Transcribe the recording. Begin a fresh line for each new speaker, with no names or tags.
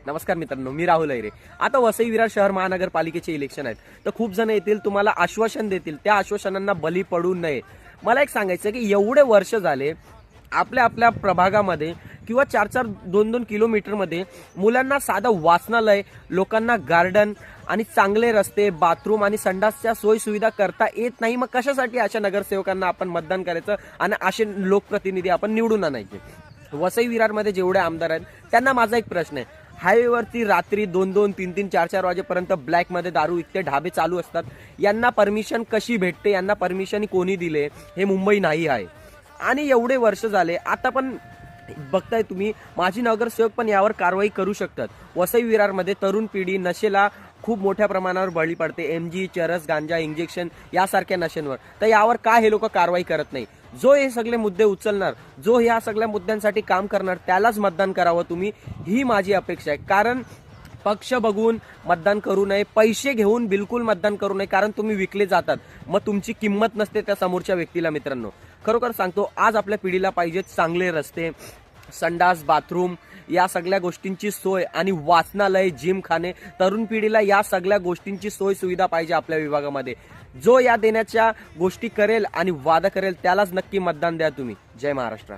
नमस्कार मित्रांनो, मी राहुल अहिरे। आता वसई विरार शहर महानगरपालिकेचे इलेक्शन आहेत, तर खूप जण येतील, तुम्हाला आश्वासन देतील, त्या आश्वासनांना बली पडू नये। मला एक सांगायचं की एवढे वर्ष झाले आपल्या आपल्या प्रभागामध्ये किंवा 4-4 2-2 किलोमीटरमध्ये मुलांना साधं वाचनालय, लोकांना गार्डन आणि चांगले रस्ते, बाथरूम आणि संडासच्या सोयी सुविधा करता येत नाही। मग कशासाठी अशा नगरसेवकांना आपण मतदान करायचं आणि असे लोकप्रतिनिधी आपण निवडून आणायचे? वसई विरारमध्ये जेवढे आमदार आहेत त्यांना माझा एक प्रश्न आहे, हायवेवरती रात्री 2-2, 3-3, 4-4 वाजेपर्यंत ब्लॅकमध्ये दारू इतके ढाबे चालू असतात, यांना परमिशन कशी भेटते, यांना परमिशन कोणी दिले? हे मुंबई नाही आहे। आणि एवढे वर्ष झाले, आता पण बघताय तुम्ही, माजी नगरसेवक पण यावर कारवाई करू शकतात। वसई विरारमध्ये तरुण पिढी नशेला खूप मोठ्या प्रमाणावर बळी पडते, एमजी, चरस, गांजा, इंजेक्शन यासारख्या नशेंवर। तर यावर का हे लोक कारवाई करत नाही? जो हे सगळे मुद्दे उचलणार, जो ह्या सगळ्या मुद्द्यांसाठी काम करणार, त्यालाच मतदान करावं तुम्ही, ही माझी अपेक्षा आहे। कारण पक्ष बघून मतदान करू नये, पैसे घेऊन बिलकुल मतदान करू नये, कारण तुम्ही विकले जातात, मग तुमची किंमत नसते त्या समोरच्या व्यक्तीला। मित्रांनो, खरोखर सांगतो, आज आपल्या पिढीला पाहिजे चांगले रस्ते, संडास, बाथरूम या सगळ्या गोष्टींची सोय आणि वाचनालय, जिमखाने। तरुण पिढीला या सगळ्या गोष्टींची सोय सुविधा पाहिजे आपल्या विभागामध्ये। जो या देण्याच्या गोष्टी करेल आणि वादा करेल त्यालाच नक्की मतदान द्या तुम्ही। जय महाराष्ट्र।